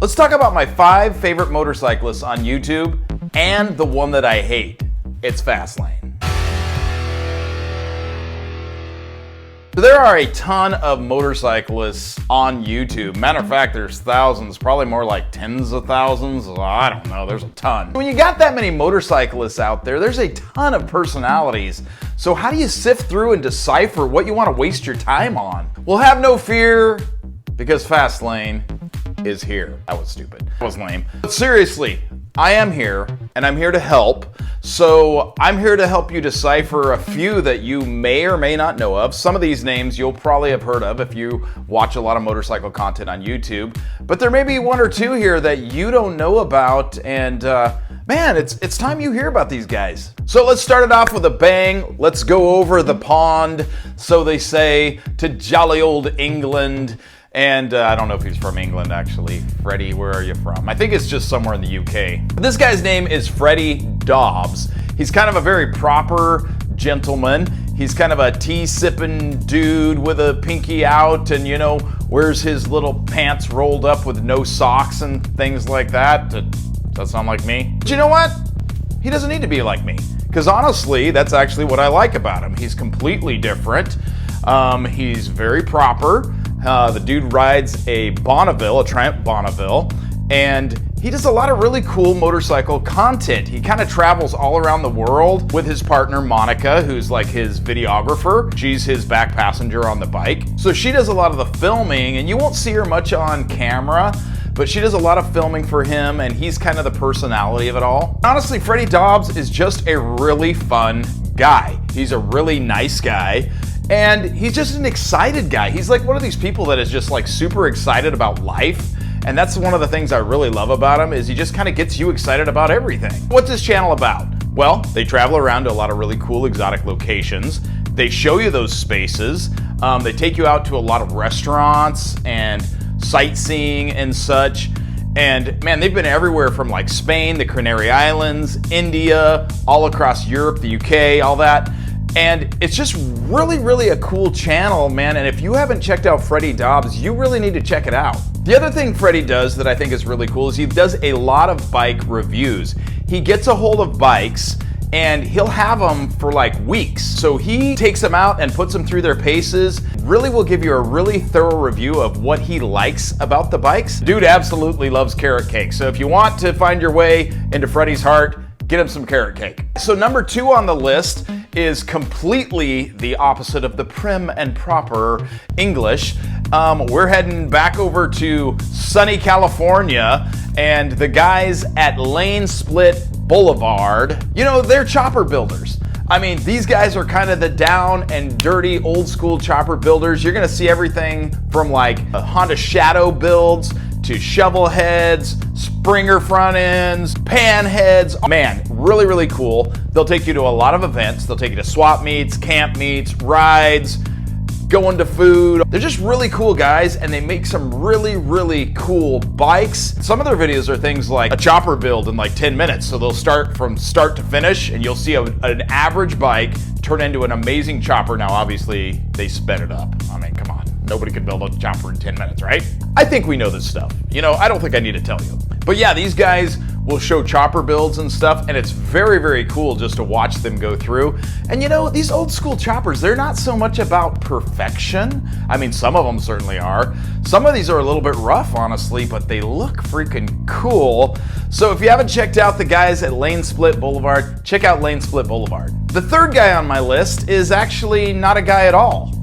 Let's talk about my 5 favorite motorcyclists on YouTube and the one that I hate. It's Fastlane. So there are a ton of motorcyclists on YouTube. Matter of fact, there's thousands, probably more like tens of thousands. I don't know, there's a ton. When you got that many motorcyclists out there, there's a ton of personalities. So how do you sift through and decipher what you want to waste your time on? Well, have no fear, because Fastlane is here. That was stupid. That was lame. But seriously, I am here, and I'm here to help. So I'm here to help you decipher a few that you may or may not know of. Some of these names you'll probably have heard of if you watch a lot of motorcycle content on YouTube. But there may be 1 or 2 here that you don't know about, and man, it's time you hear about these guys. So let's start it off with a bang. Let's go over the pond, so they say, to jolly old England. And I don't know if he's from England, actually. Freddy, where are you from? I think it's just somewhere in the UK. This guy's name is Freddy Dobbs. He's kind of a very proper gentleman. He's kind of a tea-sipping dude with a pinky out and, you know, wears his little pants rolled up with no socks and things like that. Does that sound like me? But you know what? He doesn't need to be like me. Because honestly, that's actually what I like about him. He's completely different. He's very proper. The dude rides a Bonneville, a Triumph Bonneville, and he does a lot of really cool motorcycle content. He kind of travels all around the world with his partner Monica, who's like his videographer. She's his back passenger on the bike. So she does a lot of the filming, and you won't see her much on camera, but she does a lot of filming for him, and he's kind of the personality of it all. Honestly, Freddy Dobbs is just a really fun guy. He's a really nice guy. And he's just an excited guy. He's like one of these people that is just like super excited about life. And that's one of the things I really love about him, is he just kind of gets you excited about everything. What's his channel about? Well, they travel around to a lot of really cool exotic locations. They show you those spaces. They take you out to a lot of restaurants and sightseeing and such. And man, they've been everywhere from like Spain, the Canary Islands, India, all across Europe, the UK, all that. And it's just really a cool channel, man. And if you haven't checked out Freddy Dobbs, you really need to check it out. The other thing Freddy does that I think is really cool is he does a lot of bike reviews. He gets a hold of bikes and he'll have them for like weeks. So he takes them out and puts them through their paces. Really will give you a really thorough review of what he likes about the bikes. Dude absolutely loves carrot cake. So if you want to find your way into Freddy's heart, get him some carrot cake. So number 2 on the list is completely the opposite of the prim and proper English. We're heading back over to sunny California, and the guys at Lnspltblvd, you know, they're chopper builders. I mean, these guys are kind of the down and dirty old school chopper builders. You're gonna see everything from like Honda Shadow builds to shovel heads, Springer front ends, pan heads. Man, really cool. They'll take you to a lot of events. They'll take you to swap meets, camp meets, rides, going to food. They're just really cool guys, and they make some really cool bikes. Some of their videos are things like a chopper build in like 10 minutes. So they'll start from start to finish, and you'll see an average bike turn into an amazing chopper. Now, obviously, they sped it up. I mean, come on. Nobody could build a chopper in 10 minutes, right? I think we know this stuff. You know, I don't think I need to tell you. But yeah, these guys will show chopper builds and stuff, and it's very cool just to watch them go through. And you know, these old school choppers, they're not so much about perfection. I mean, some of them certainly are. Some of these are a little bit rough, honestly, but they look freaking cool. So if you haven't checked out the guys at Lnspltblvd, check out Lnspltblvd. The third guy on my list is actually not a guy at all.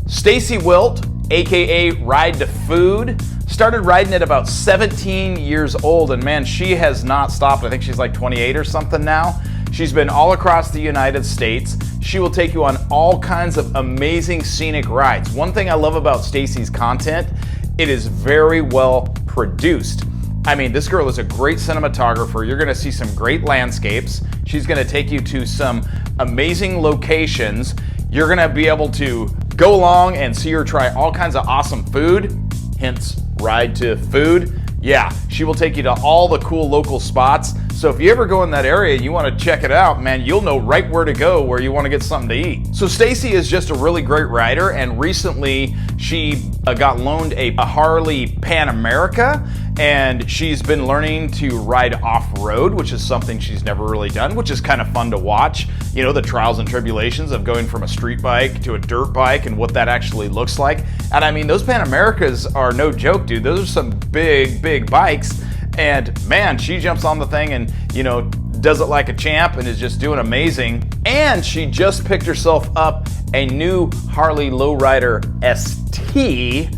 Stacy Wilt, aka Ride to Food, started riding at about 17 years old, and man, she has not stopped. I think she's like 28 or something now. She's been all across the United States. She will take you on all kinds of amazing scenic rides. One thing I love about Stacy's content, it is very well produced. I mean, this girl is a great cinematographer. You're gonna see some great landscapes. She's gonna take you to some amazing locations. You're gonna be able to go along and see her try all kinds of awesome food, hence Ride to Food. Yeah, she will take you to all the cool local spots. So if you ever go in that area and you want to check it out, man, you'll know right where to go where you want to get something to eat. So Stacy is just a really great rider, and recently she got loaned a Harley Pan America, and she's been learning to ride off-road, which is something she's never really done, which is kind of fun to watch. You know, the trials and tribulations of going from a street bike to a dirt bike and what that actually looks like. And I mean, those Pan Americas are no joke, dude. Those are some big bikes. And man, she jumps on the thing and, you know, does it like a champ and is just doing amazing. And she just picked herself up a new Harley Lowrider ST.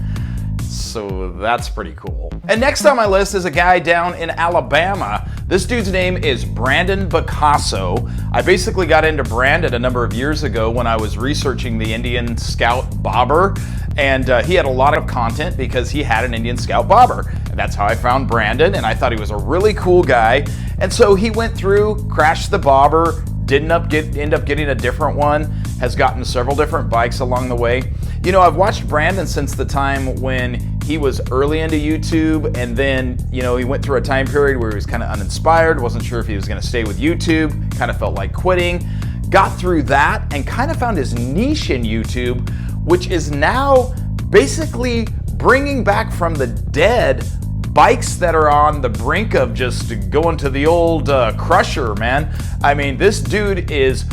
So that's pretty cool. And next on my list is a guy down in Alabama. This dude's name is Brandonbicasso. I basically got into Brandon a number of years ago when I was researching the Indian Scout Bobber, and he had a lot of content because he had an Indian Scout Bobber. And that's how I found Brandon, and I thought he was a really cool guy. And so he went through, crashed the Bobber, end up getting a different one, has gotten several different bikes along the way. You know, I've watched Brandon since the time when he was early into YouTube, and then, you know, he went through a time period where he was kind of uninspired, wasn't sure if he was going to stay with YouTube, kind of felt like quitting, got through that, and kind of found his niche in YouTube, which is now basically bringing back from the dead bikes that are on the brink of just going to the old crusher, man. I mean, this dude is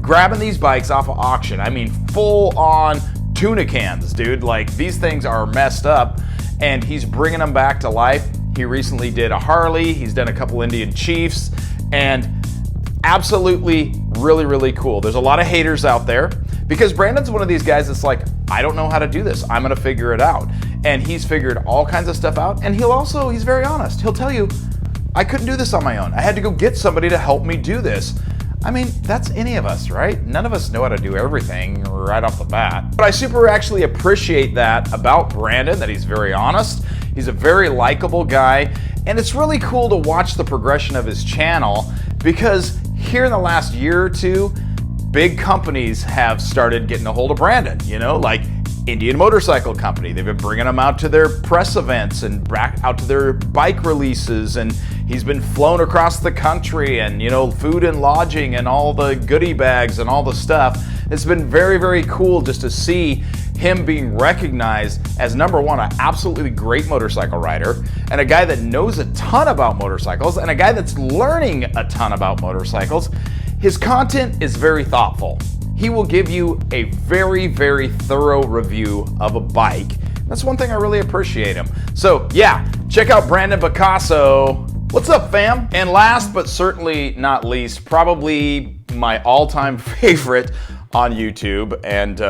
grabbing these bikes off of auction. I mean, full on tuna cans, dude. Like, these things are messed up, and he's bringing them back to life. He recently did a Harley. He's done a couple Indian Chiefs, and absolutely really cool. There's a lot of haters out there because Brandon's one of these guys that's like, I don't know how to do this. I'm gonna figure it out. And he's figured all kinds of stuff out. And he's very honest. He'll tell you, I couldn't do this on my own. I had to go get somebody to help me do this. I mean, that's any of us, right? None of us know how to do everything right off the bat. But I super actually appreciate that about Brandon, that he's very honest. He's a very likable guy. And it's really cool to watch the progression of his channel because here in the last year or two, big companies have started getting a hold of Brandon, you know, like Indian Motorcycle Company. They've been bringing him out to their press events and back out to their bike releases, and he's been flown across the country, and, you know, food and lodging and all the goodie bags and all the stuff. It's been very cool just to see him being recognized as, number one, an absolutely great motorcycle rider, and a guy that knows a ton about motorcycles, and a guy that's learning a ton about motorcycles. His content is very thoughtful. He will give you a very thorough review of a bike. That's one thing I really appreciate him. So yeah, check out Brandonbicasso. What's up, fam? And last but certainly not least, probably my all-time favorite on YouTube, and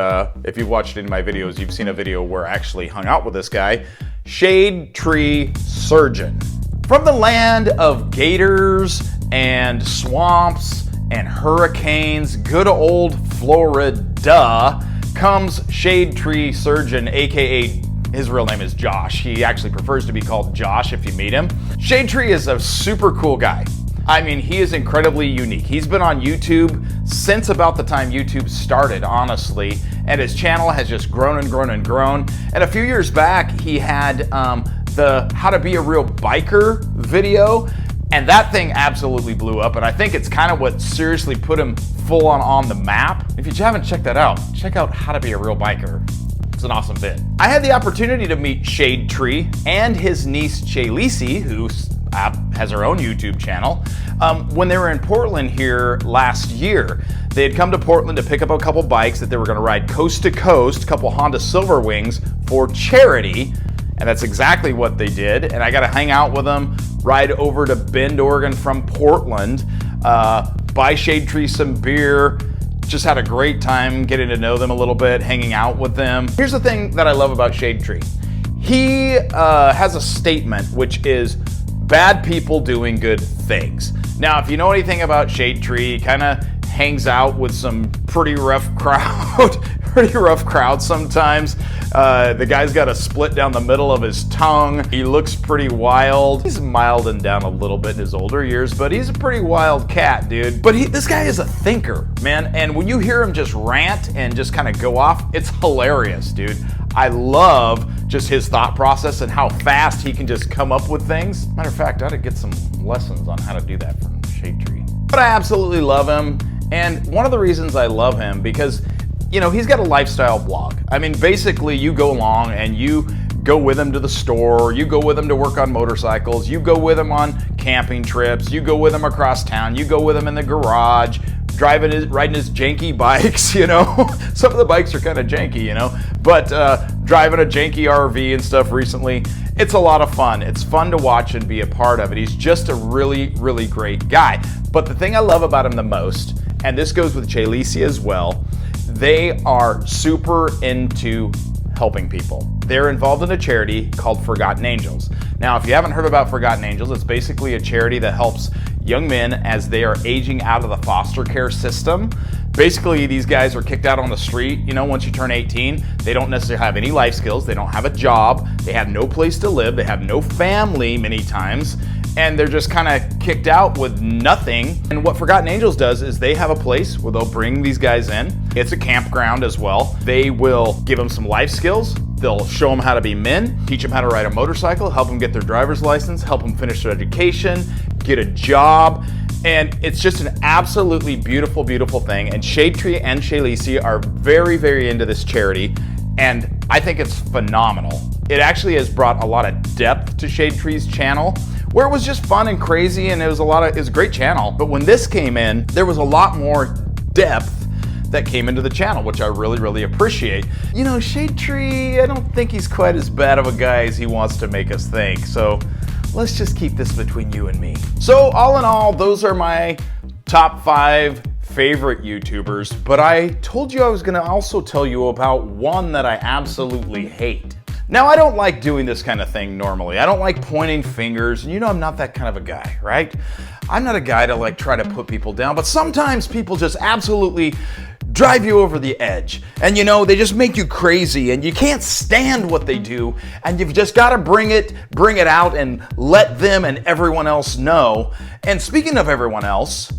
if you've watched any of my videos, you've seen a video where I actually hung out with this guy, Shadetree Surgeon. From the land of gators and swamps and hurricanes, good old Florida, comes Shadetree Surgeon, aka his real name is Josh. He actually prefers to be called Josh if you meet him. Shadetree is a super cool guy. I mean, he is incredibly unique. He's been on YouTube since about the time YouTube started, honestly, and his channel has just grown and grown and grown. And a few years back, he had the How to Be a Real Biker video, and that thing absolutely blew up, and I think it's kind of what seriously put him full on the map. If you haven't checked that out, check out How to Be a Real Biker. It's an awesome vid. I had the opportunity to meet Shadetree and his niece Chalisi, who has her own YouTube channel, when they were in Portland here last year. They had come to Portland to pick up a couple bikes that they were gonna ride coast to coast, a couple Honda Silver Wings, for charity, and that's exactly what they did. And I got to hang out with them, ride over to Bend, Oregon from Portland, buy Shadetree some beer, just had a great time getting to know them a little bit, hanging out with them. Here's the thing that I love about Shadetree. He has a statement, which is bad people doing good things. Now, if you know anything about Shadetree, he kind of hangs out with some pretty rough crowd sometimes. The guy's got a split down the middle of his tongue. He looks pretty wild. He's milding down a little bit in his older years, but he's a pretty wild cat, dude. But this guy is a thinker, man. And when you hear him just rant and just kind of go off, it's hilarious, dude. I love just his thought process and how fast he can just come up with things. Matter of fact, I ought to get some lessons on how to do that from Shadetree. But I absolutely love him. And one of the reasons I love him, because, you know, he's got a lifestyle blog. I mean, basically you go along and you go with him to the store, you go with him to work on motorcycles, you go with him on camping trips, you go with him across town, you go with him in the garage, riding his janky bikes, you know. Some of the bikes are kind of janky, you know, but driving a janky RV and stuff recently. It's a lot of fun. It's fun to watch and be a part of it. He's just a really, really great guy. But the thing I love about him the most, and this goes with Shadettree as well, they are super into helping people. They're involved in a charity called Forgotten Angels. Now, if you haven't heard about Forgotten Angels, it's basically a charity that helps young men as they are aging out of the foster care system. Basically, these guys are kicked out on the street. You know, once you turn 18, they don't necessarily have any life skills. They don't have a job. They have no place to live. They have no family many times. And they're just kind of kicked out with nothing. And what Forgotten Angels does is they have a place where they'll bring these guys in. It's a campground as well. They will give them some life skills. They'll show them how to be men, teach them how to ride a motorcycle, help them get their driver's license, help them finish their education, get a job. And it's just an absolutely beautiful, beautiful thing. And Shadetree and Shadettree are very, very into this charity. And I think it's phenomenal. It actually has brought a lot of depth to Shadetree's channel, where it was just fun and crazy, and it was a great channel. But when this came in, there was a lot more depth that came into the channel, which I really, really appreciate. You know, Shadetree, I don't think he's quite as bad of a guy as he wants to make us think. So let's just keep this between you and me. So all in all, those are my top 5 favorite YouTubers, but I told you I was gonna also tell you about one that I absolutely hate. Now, I don't like doing this kind of thing normally. I don't like pointing fingers, and you know I'm not that kind of a guy, right? I'm not a guy to like try to put people down, but sometimes people just absolutely drive you over the edge. And you know, they just make you crazy and you can't stand what they do, and you've just gotta bring it out and let them and everyone else know. And speaking of everyone else,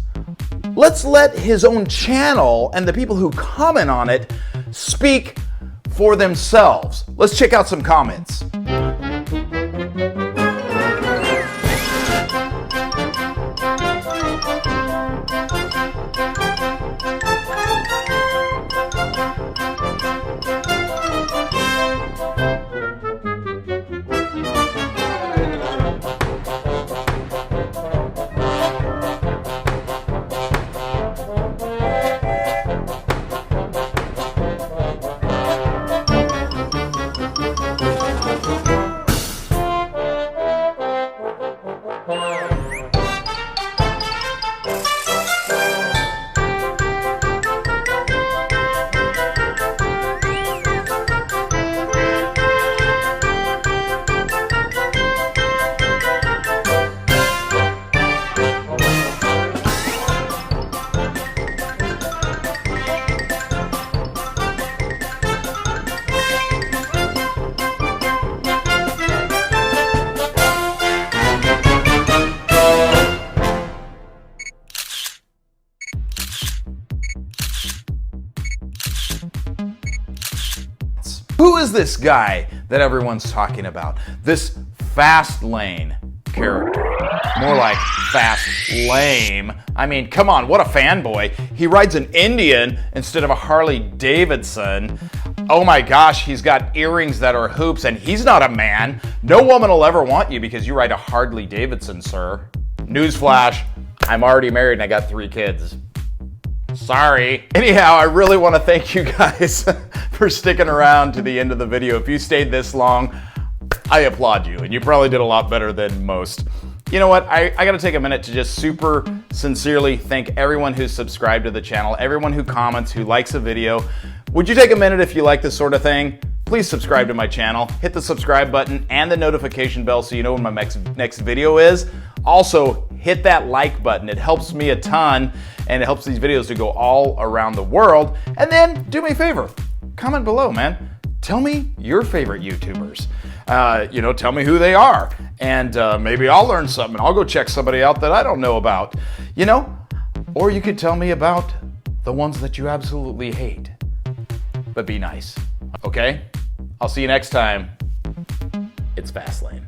let's let his own channel and the people who comment on it speak for themselves. Let's check out some comments. Who is this guy that everyone's talking about? This fast lane character. More like fast lame. I mean, come on, what a fanboy. He rides an Indian instead of a Harley Davidson. Oh my gosh, he's got earrings that are hoops, and he's not a man. No woman will ever want you because you ride a Harley Davidson, sir. Newsflash, I'm already married and I got 3 kids. Sorry. Anyhow, I really want to thank you guys for sticking around to the end of the video. If you stayed this long, I applaud you, and you probably did a lot better than most. You know what, I gotta take a minute to just super sincerely thank everyone who's subscribed to the channel, everyone who comments, who likes a video. Would you take a minute if you like this sort of thing? Please subscribe to my channel, hit the subscribe button and the notification bell so you know when my next video is. Also, hit that like button. It helps me a ton, and it helps these videos to go all around the world. And then do me a favor, comment below, man. Tell me your favorite YouTubers. You know, tell me who they are, and maybe I'll learn something. I'll go check somebody out that I don't know about, you know? Or you could tell me about the ones that you absolutely hate, but be nice, okay? I'll see you next time. It's Fastlane.